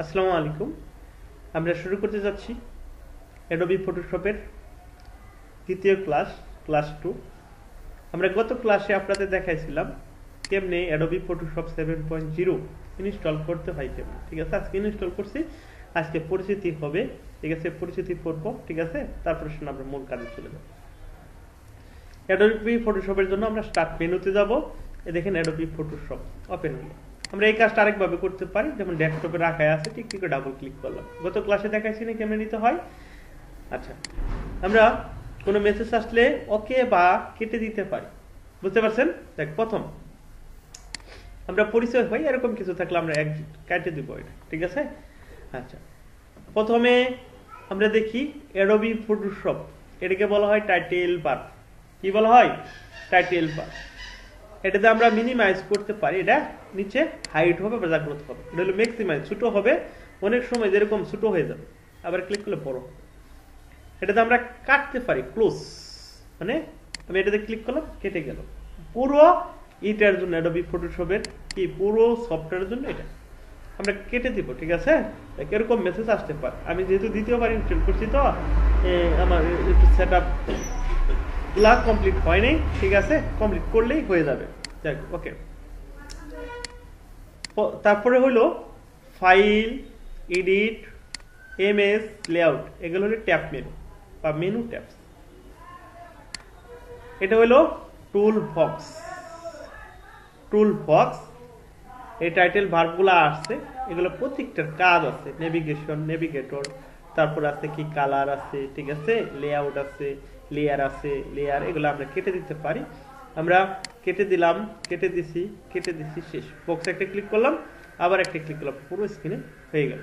আসসালামু আলাইকুম। আমরা শুরু করতে যাচ্ছি অ্যাডোবি ফটোশপের দ্বিতীয় ক্লাস 2। আমরা গত ক্লাসে আপনাদের দেখাইছিলাম কেমনে অ্যাডোবি ফটোশপ 7.0 ইনস্টল করতে হয় কেমনে। ঠিক আছে, আজকে ইনস্টল করছি, আজকে পরিচিতি হবে। ঠিক আছে, পরিচিতি করব। ঠিক আছে, তারপরে আমরা মূল কাজে চলে যাব। অ্যাডোবি ফটোশপের জন্য আমরা স্টার্ট মেনুতে যাব। দেখেন অ্যাডোবি ফটোশপ ওপেন হলো। আমরা এই কাজটা আরেকভাবে করতে পারি, যেমন ডেস্কটপে রাখাই আছে, ঠিক ঠিক ডাবল ক্লিক করলাম। গত ক্লাসে দেখাইছি না কেমনে নিতে হয়। আচ্ছা, আমরা কোনো মেসেজ আসলে ওকে বা কেটে দিতে পারি, বুঝতে পারছেন? দেখ, প্রথম আমরা পরিচয় হই, এরকম কিছু থাকলে আমরা কেটে দিব এটা। ঠিক আছে, আচ্ছা প্রথমে আমরা দেখি অ্যাডোবি ফটোশপ, এটাকে বলা হয় টাইটেল বার। কি বলা হয়? Title bar. এটাতে আমরা মিনিমাইজ করতে পারি, এটা নিচে হাইট হবে বা জাগ্রত হবে। এটা হলো ম্যাক্সিমাইজ, ছোট হবে, অনেক সময় যেরকম ছোট হয়ে যাবে, আবার ক্লিক করলে বড় হবে। এটাতে আমরা কাটতে পারি, ক্লোজ, মানে আমি এটাতে ক্লিক করলাম, কেটে গেল। পুরো এটার জন্য অ্যাডোবি ফটোশপের কি পুরো সফটওয়্যারের জন্য এটা আমরা কেটে দিব। ঠিক আছে, এরকম মেসেজ আসতে পারে। আমি যেহেতু দ্বিতীয়বার ইনস্টল করছি, তো আমার একটু সেট আপ কমপ্লিট হয়নি। ঠিক আছে, কমপ্লিট করলেই হয়ে যাবে। যাক, ওকে। তারপরে হলো ফাইল, এডিট, এমএস, লেআউট, এগুলো হলো ট্যাব মেনু বা মেনু ট্যাবস। এটা হলো টুল বক্স। টুল বক্স, এই টাইটেল ভার্বগুলো আসছে, এগুলো প্রত্যেকটার কাজ আছে। নেভিগেশন, নেভিগেটর, তারপর আছে কি কালার আছে, ঠিক আছে, লেআউট আছে, লেয়ার আছে, লেয়ার, এগুলো আমরা কেটে দিতে পারি। আমরা কেটে দিলাম, কেটে দিছি, শেষ। বক্সে একটা ক্লিক করলাম, আবার একটা ক্লিক করলাম, পুরো স্ক্রিনে হয়ে গেল।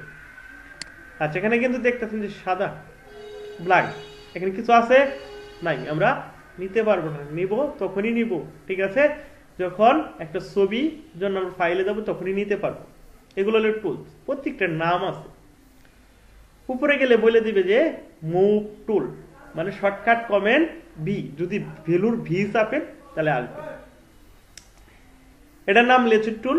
আচ্ছা, এখানে কিন্তু দেখতেছেন যে সাদা ব্ল্যাক, এখানে কিছু আছে নাই, আমরা নিতে পারবো না। নিব তখনই নিব, ঠিক আছে, যখন একটা ছবি জন্য আমরা ফাইলে যাব তখনই নিতে পারবো। এগুলো হলো টুলস, প্রত্যেকটার নাম আছে। উপরে গেলে বলে দিবে যে মুভ টুল, মানে শর্টকাট কমেন্ট ভি, যদি ভ্যালুর ভি চাপেন তাহলে আসবে। এটার নাম লেচুর টুল।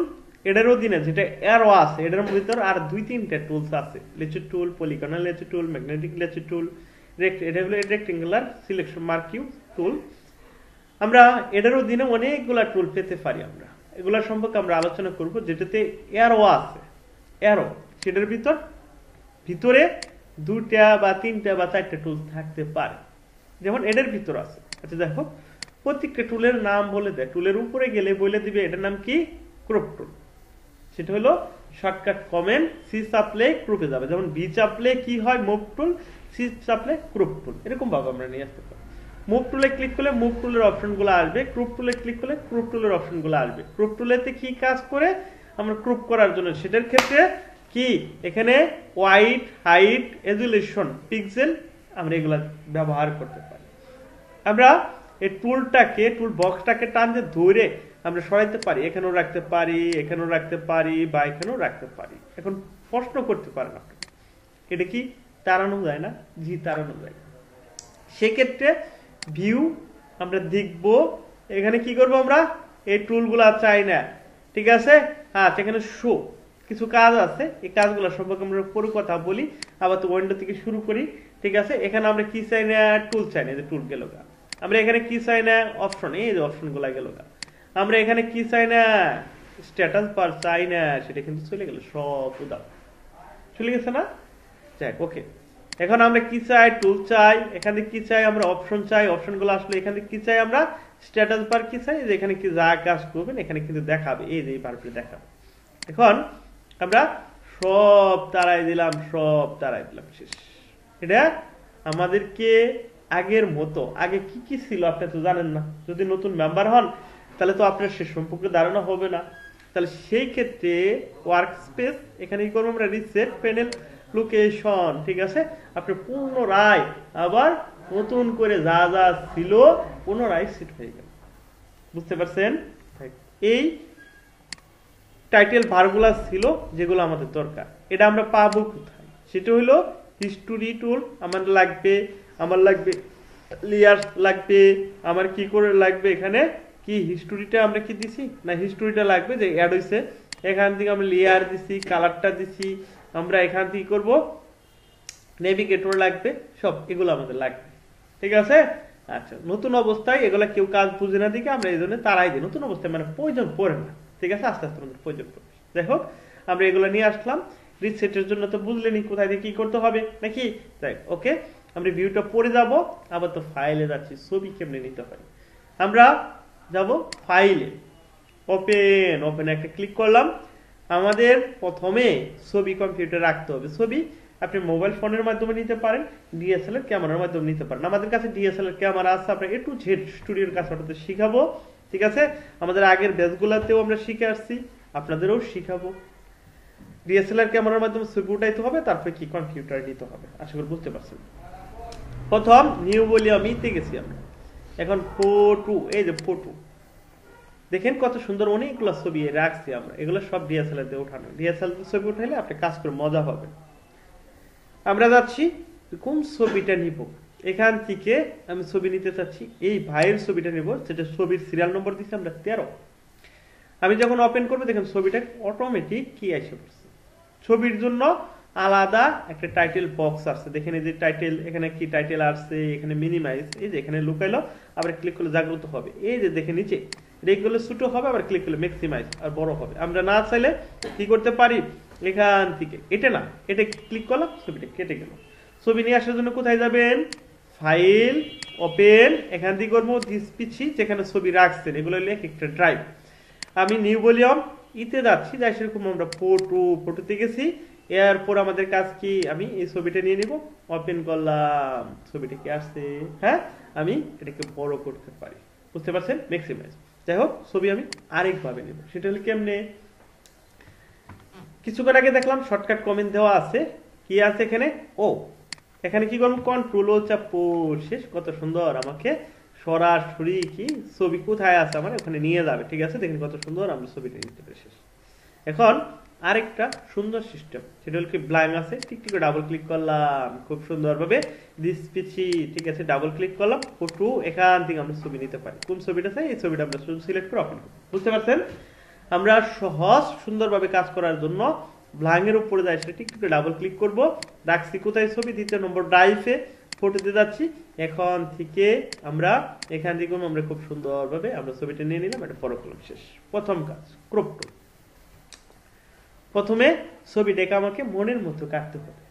এটার অধীনে যেটা অ্যারো আছে, এটার ভিতর আর 2-3টা টুলস আছে। লেচুর টুল, পলিগনাল লেচুর টুল, ম্যাগনেটিক লেচুর টুল, এটা হলো রেক্টেঙ্গুলার সিলেকশন মার্কিউ টুল। আমরা এটার অধীনে অনেকগুলা টুল পেতে পারি। আমরা এগুলা সম্পর্কে আমরা আলোচনা করব। যেটাতে অ্যারো আছে, অ্যারো, সেটার ভিতরে 2টা বা 3টা বা 4টা টুল থাকতে পারে, যেমন এটার ভিতর আছে। আচ্ছা দেখো, প্রত্যেকটা টুলের নাম বলে দেয়। টুলের উপরে গেলে বলে দিবে এটার নাম কি, ক্রপ টুল। সেটা হলো শর্টকাট কমেন্ট, সি চাপলে ক্রপে যাবে। যেমন বি চাপলে কি হয়, মুভ টুল, সি চাপলে ক্রপ টুল, এরকম ভাবে আমরা নিয়ে আসতে পারি। মুভ টুলে ক্লিক করলে মুভ টুলের অপশনগুলো আসবে, ক্রপ টুলে ক্লিক করলে ক্রপ টুলের অপশনগুলো আসবে। ক্রপ টুলেতে কি কাজ করে, আমরা ক্রপ করার জন্য, সেটার ক্ষেত্রে কি এখানে হোয়াইট, হাইট, রেজুলেশন, পিক্সেল, আমরা এগুলা ব্যবহার করতে পারি। আমরা এই টুলটাকে, টুল বক্সটাকে টানতে ধরে আমরা সরাইতে পারি, এখানেও রাখতে পারি, এখানেও রাখতে পারি, বা এখানেও রাখতে পারি। এখন প্রশ্ন করতে পারেন আপনি, এটা কি তাড়ানো যায় না? জি, তাড়ানো যায়। সেক্ষেত্রে ভিউ আমরা দেখব, এখানে কি করব, আমরা এই টুলগুলা চাই না, ঠিক আছে। আচ্ছা, এখানে শো কিছু কাজ আছে, এই কাজগুলো সম্পর্কে আমরা পরে কথা বলি। আবার তো উইন্ডো থেকে শুরু করি, ঠিক আছে। এখানে আমরা কি চাই না, টুল চাই না, যে টুল গেল গা। আমরা এখানে কি চাই না, অপশন, এই যে অপশন গুলা গেল গা। আমরা এখানে কি চাই না, স্ট্যাটাস বার চাই না, সেটা কিন্তু চলে গেল, সব উদাও চলে গেছে না। যাক, ওকে। এখন আমরা কি চাই, টুল চাই, এখানে কি চাই, আমরা অপশন চাই, অপশন গুলো আসলে এখানে কি চাই, আমরা স্ট্যাটাস বার কি চাই, যে এখানে কি যা কাজ করবেন এখানে কিন্তু দেখাবে, এই যে বারপরে দেখাবে। এখন আমরা সব তারাই দিলাম, শেষ। এটা আমাদেরকে আগের মতো, আগে কি কি ছিল আপনি তো জানেন না। যদি নতুন মেম্বার হন তাহলে তো আপনার সে সম্পর্কে ধারণা হবে না। তাহলে সেই ক্ষেত্রে ওয়ার্ক স্পেস, এখানে কি করবো আমরা, রিসেট প্যানেল লোকেশন, ঠিক আছে। আপনি পুনরায় আবার নতুন করে যা যা ছিল পুনরায় সেট হয়ে গেল, বুঝতে পারছেন? এই টাইটেল ভারগুলা ছিল যেগুলো আমাদের দরকার। এটা আমরা পাবো কোথায়, সেটা হলো হিস্টোরি টুল আমার লাগবে, আমার লাগবে লেয়ার লাগবে, আমার কি করে লাগবে, এখানে কি হিস্টোরিটা আমরা কি দিছি না, হিস্টোরিটা লাগবে যে অ্যাড হইছে, এখান থেকে আমরা লেয়ার দিছি, কালারটা দিছি, আমরা এখান থেকে করব নেভিগেটর লাগবে, সব এগুলো আমাদের লাগবে, ঠিক আছে। আচ্ছা, নতুন অবস্থায় এগুলা কেউ কাজ বুঝে না দিকে আমরা এই জন্য তারাই দিই, নতুন অবস্থায় মানে প্রয়োজন পড়ে না, ঠিক আছে, আস্তে আস্তে আমাদের প্রয়োজন পড়বে। যাই হোক, আমরা এগুলো নিয়ে আসলাম। রিসেটের জন্য তো বুঝলেনি কোথায় থেকে কি করতে হবে নাকি, তাই ওকে। আমরা ভিউটা পড়ে যাব, আবার তো ফাইলে যাচ্ছি, ছবি কেমনে নিতে হয়। আমরা যাব ফাইলে, ওপেন একটা ক্লিক করলাম। আমাদের প্রথমে ছবি কম্পিউটারে রাখতে হবে। ছবি আপনি মোবাইল ফোনের মাধ্যমে নিতে পারেন, ডিএসএলআর ক্যামেরার মাধ্যমে নিতে পারেন। আমাদের কাছে ডিএসএলআর ক্যামেরা আছে, আমরা A to Z স্টুডিওর কাছে ওটাতে শিখাবো, ঠিক আছে। আমাদের আগের ব্যাচগুলোতেও আমরা শিখে আসছি, আপনাদেরও শিখাবো। ডিএসএলআর ক্যামেরার মাধ্যমে ছবি উঠাইতে হবে, তারপরে কি কম্পিউটার নিতে হবে, আশা করি বুঝতে পারছেন। প্রথম নিউ ভলিউম ইতে গেছি আমরা, এখন ফটো, এই যে ফটো দেখেন কত সুন্দর, অনেকগুলো ছবি রাখছি আমরা, এগুলো সব ডিএসএলআর দিয়ে উঠানো। ডিএসএলআর ছবি উঠাইলে আপনি কাজ করে মজা হবে। আমরা যাচ্ছি কোন ছবিটা নিব, এখান থেকে আমি ছবি নিতে চাচ্ছি এই ভাইয়ের ছবিটা নিব, সেটা ছবির সিরিয়াল নম্বর দিচ্ছি আমরা 13। আমি যখন ওপেন করবো দেখেন ছবিটা অটোমেটিক কি এসে পড়ছে। ছবির জন্য আলাদা একটা টাইটেল বক্স আছে, দেখেন এই যে টাইটেল, এখানে কি টাইটেল আসছে, এখানে মিনিমাইজ, এই যে এখানে লুকাইলো, আবার ক্লিক করলে জাগ্রত হবে, এই যে দেখে নিচে রেগুলো ছোট হবে, আবার ক্লিক করলে ম্যাক্সিমাইজ আর বড় হবে। আমরা না চাইলে কি করতে পারি, এখান থেকে এটা না, এটা ক্লিক করলাম, ছবিটা কেটে গেল। ছবি নিয়ে আসার জন্য কোথায় যাবেন, ফাইল, ওপেন, এখান থেকে করবো দিস পিছি, যেখানে ছবি রাখছেন, এগুলো হলো একটা ড্রাইভ। আমি নিউ ভলিউম ইতে যাচ্ছি, যাই সেরকম আমরা ফটোতে গেছি। এরপর আমাদের কাজ কি, আমি এই ছবিটা নিয়ে নিব, ওপেন করলাম, ছবিটা কি আসছে, হ্যাঁ, আমি এটাকে বড় করতে পারি, বুঝতে পারছেন, ম্যাক্সিমাইজ। যাই হোক, ছবি আমি আরেকভাবে নেব, সেটা হলো কেমনে, কিছুক্ষণ আগে দেখলাম শর্টকাট কমেন্ট দেওয়া আছে, কি আছে এখানে, ও এখানে কি করবো, কন্ট্রোল ও চাপ শেষ, কত সুন্দর আমাকে সরাসরি কি ছবি কোথায় আছে আমার ওখানে নিয়ে যাবে, ঠিক আছে। দেখেন কত সুন্দর আমরা ছবিটা নিতে পেরেছি। এখন আরেকটা সুন্দর সিস্টেম, সেটা হলো কি ব্ল্যাঙ্ক আছে, টিকটিকে ডাবল ক্লিক করলাম, খুব সুন্দর ভাবে দিস পিছি, ঠিক আছে, ডাবল ক্লিক করলাম, ফটো, এখান থেকে আমরা ছবি নিতে পারি। কোন ছবিটা চাই, এই ছবিটা আমরা শুধু সিলেক্ট করে ওপেন করব, বুঝতে পারছেন। আমরা সহজ সুন্দরভাবে কাজ করার জন্য ব্ল্যাঙ্কের উপরে যাই, সেটা টিকটিকে ডাবল ক্লিক করব, রাখছি কোথায় ছবি, 2 নম্বর ড্রাইভে, ফটোতে যাচ্ছি। এখন থেকে আমরা এখান থেকে আমরা খুব সুন্দরভাবে আমরা ছবিটা নিয়ে নিলাম, এটা বড় করলাম, শেষ। প্রথম কাজ ক্রপ টু। প্রথমে ছবিটাকে আমাকে মনের মতো কাটতে হবে।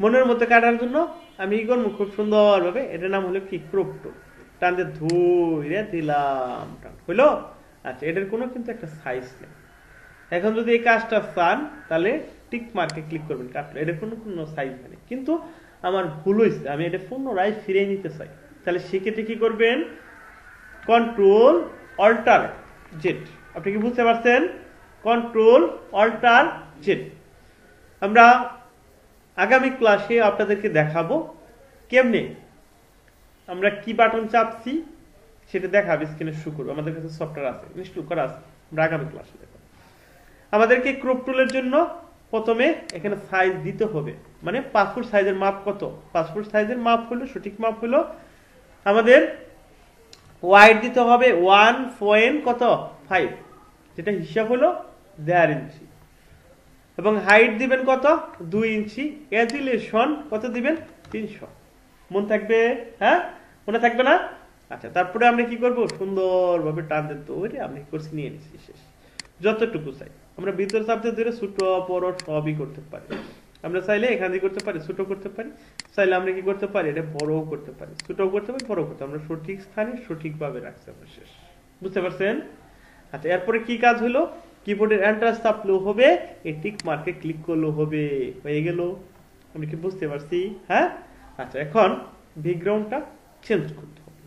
মনের মতো কাটার জন্য আমি কি করবো, খুব সুন্দরভাবে, এটার নাম হলো কি ক্রপ টু, টানতে ধুইরে দিলাম, টান হইলো। আচ্ছা, এটার কোনো কিন্তু একটা সাইজ নেই। এখন যদি এই কাজটা চান তাহলে টিক মার্কে ক্লিক করবেন, কাটলো, এটার কোনো সাইজ নেই। কিন্তু আমার ভুল হয়েছে, আমি এটা পুনরায় ফিরে নিতে চাই, তাহলে সেক্ষেত্রে কি করবেন, কন্ট্রোল অল্টার জেড। আপনি কি বুঝতে পারছেন, কন্ট্রোল অল্টার জেড। আমরা আগামী ক্লাসে আপনাদেরকে দেখাবো কেমনে আমরা কি বাটন চাপছি সেটা দেখাবে, স্ক্রিনে শো করবে, আমাদের কাছে সফটওয়্যার আছে, ইনস্টল করা আছে, আমরা আগামী ক্লাসে দেখাবো। আমাদেরকে ক্রপ টুলের জন্য প্রথমে এখানে সাইজ দিতে হবে, মানে পাসপোর্ট সাইজের মাপ কত, পাসপোর্ট সাইজের মাপ হলো, সঠিক মাপ হলো আমাদের ওয়াইড দিতে হবে 1.5, যেটা হিসাব হলো 1.5 ইঞ্চি, এবং হাইট দিবেন কত, 2 ইঞ্চি, রেজুলেশন কত দিবেন, 300। মন থাকবে, হ্যাঁ, মনে থাকবে না। আচ্ছা, তারপরে আমরা কি করব, সুন্দরভাবে টান দিতে ওই আমি করছি, নিয়ে নিচ্ছি, শেষ। যতটুকু চাই আমরা ভিতর চাপতে ধরে ছোট বড় সবই করতে পারি। আমরা চাইলে এখান থেকে করতে পারি, ছোট করতে পারি, চাইলে আমরা কি করতে পারি, এটা বড়ও করতে পারি, ছোটও করতে পারি, বড় করতে, আমরা সঠিক স্থানে সঠিকভাবে রাখছি, আমরা শেষ, বুঝতে পারছেন। আচ্ছা, এরপরে কি কাজ হলো, কিবোর্ডের এন্টার চাপলেও হবে, এই টিক মার্কে ক্লিক করলেও হবে, হয়ে গেল। আমি কি বুঝতে পারছি, হ্যাঁ। আচ্ছা, এখন ব্যাকগ্রাউন্ডটা চেঞ্জ করতে হবে।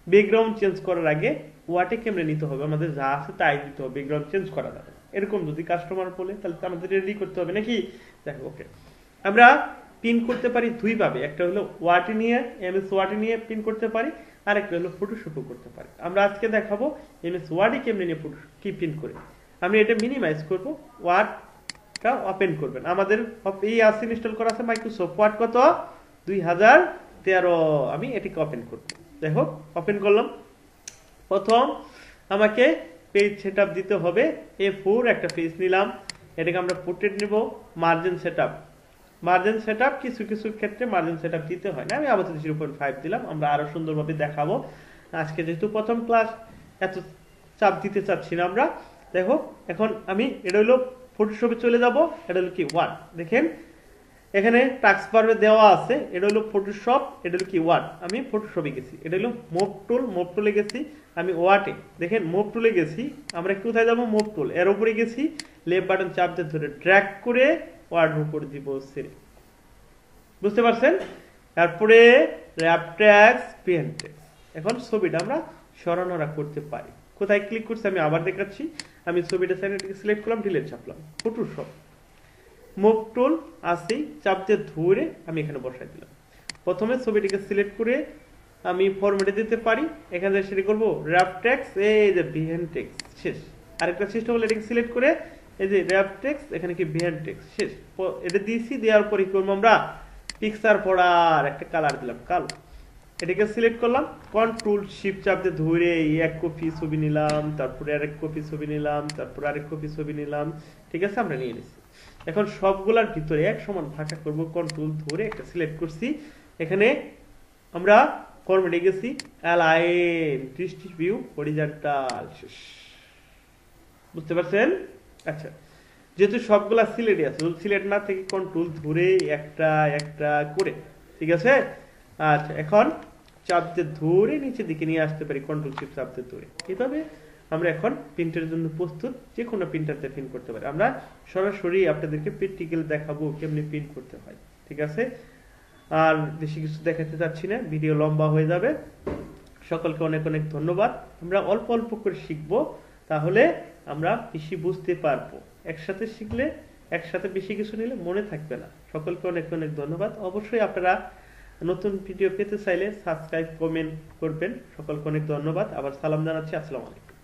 ব্যাকগ্রাউন্ড চেঞ্জ করার আগে ওয়াটে কেমনে নিতে হবে, আমাদের যা আছে তাই দিতে হবে, ব্যাকগ্রাউন্ড চেঞ্জ করা যাবে। এরকম যদি কাস্টমার বলে তাহলে আমাদের রেডি করতে হবে নাকি, দেখো, ওকে। আমরা পিন করতে পারি দুই ভাবে, একটা হলো ওয়াটে নিয়ে, এমএস ওয়াটে নিয়ে পিন করতে পারি, আর একটা হলো ফটোশপও করতে পারি। আমরা আজকে দেখাবো এমএস ওয়ার্ডে কেমনে নিয়ে ফটো কি পিন করে। আমি এটা মিনিমাইজ করব, ওয়ার্ডটা ওপেন করবেন। আমাদের এই আছে ইনস্টল করা আছে মাইক্রোসফট ওয়ার্ড কত 2013, আমি এটাকে ওপেন করব। যাই হোক, ওপেন করলাম। প্রথম আমাকে পেজ সেটআপ দিতে হবে, A4 একটা পেজ নিলাম, এটাকে আমরা পোর্ট্রেট নিব। মার্জিন সেটআপ, মার্জিন সেটআপ কিছু কিছু ক্ষেত্রে মার্জিন সেটআপ দিতে হয় না, আমি আপাতত 0.5 দিলাম, আমরা আরো সুন্দরভাবে দেখাবো। আজকে যেহেতু প্রথম ক্লাস, এত চাপ দিতে চাচ্ছি না আমরা। দেখো এখন আমি এটা হলো ফটোশপে চলে যাব, এটা হলো কি ওয়ার্ড। দেখেন এখানে টাস্ক বারে দেওয়া আছে, এটা হলো ফটোশপ, এটা হলো কি ওয়ার্ড। আমি ফটোশপে গেছি, এটা হলো মুভ টুল, মুভ টুলে গেছি। আমি ওয়ার্ডে দেখেন মুভ টুলে গেছি, আমরা কোথায় যাব, মুভ টুল এর উপরে গেছি, লেফট বাটন চাপ দিয়ে ধরে ড্র্যাগ করে ওয়ার্ডের উপর দিব সেরে, বুঝতে পারছেন? তারপরে র্যাপ ট্যাক্স, পেন ট্যাক্স। এখন ছবিটা আমরা সরানোরা করতে পারি। কোথায় ক্লিক করছি আমি আবার দেখাচ্ছি। আমি ছবিটা সাইডে সিলেক্ট করলাম, ডিলিট চাপলাম, ফটোশপ মুভ টুল আসি, চাপ দিয়ে ধরে আমি এখানে বসাই দিলাম। প্রথমে ছবিটিকে সিলেক্ট করে আমি ফরম্যাটে দিতে পারি, এখানে সেটা করব র্যাপ ট্যাক্স, এই যে বিহাইন্ড টেক্সট শেষ। আরেকটা সিস্টেম হলো এটাকে সিলেক্ট করে এই যে র্যাপ ট্যাক্স, এখানে কি বিহাইন্ড টেক্সট শেষ। এটা দিয়েছি, দেওয়ার পরে কি করবো আমরা, পিকচার পড়ার একটা কালার দিলাম কালো। এটাকে সিলেক্ট করলাম, কন্ট্রোল শিফট চাপ দিয়ে ধরে এক কপি ছবি নিলাম, তারপরে আরেক কপি ছবি নিলাম, তারপরে আরেক কপি ছবি নিলাম। ঠিক আছে, আমরা নিয়ে নিচ্ছি। এখন সবগুলার ভিতরে এক সমান ভাষা করব, কন্ট্রোল ধরে একটা সিলেক্ট করছি। এখানে আমরা ফরম্যাটে গেছি, অ্যালাইন, ডিস্ট্রিবিউট, হরিজন্টাল শেষ। বুঝতে পারছেন? আচ্ছা, যেহেতু সবগুলা সিলেটে আছে, সিলেট না থেকে কন্ট্রোল ধরে একটা একটা করে, ঠিক আছে? আচ্ছা, এখন চাপ দিয়ে ধরে নিচের দিকে নিয়ে আসতে পারি, কন্ট্রোল শিফট চাপ দিয়ে ধরে। এইভাবে আমরা এখন প্রিন্টের জন্য প্রস্তুত, যে কোনো প্রিন্টারতে প্রিন্ট করতে পারি। আমরা সরাসরি আপনাদেরকে প্র্যাকটিক্যাল দেখাবো কেমনি প্রিন্ট করতে হয়, ঠিক আছে? আর বেশি কিছু দেখাতে চাচ্ছি না, ভিডিও লম্বা হয়ে যাবে। সকলকে অনেক অনেক ধন্যবাদ। আমরা অল্প অল্প করে শিখবো, তাহলে আমরা বেশি বুঝতে পারবো। একসাথে শিখলে, একসাথে বেশি কিছু নিলে মনে থাকবে না। সকলকে অনেক অনেক ধন্যবাদ। অবশ্যই আপনারা নতুন ভিডিও পেতে চাইলে সাবস্ক্রাইব, কমেন্ট করবেন। সকলকে অনেক ধন্যবাদ। আবার সালাম জানাচ্ছি, আসসালামু আলাইকুম।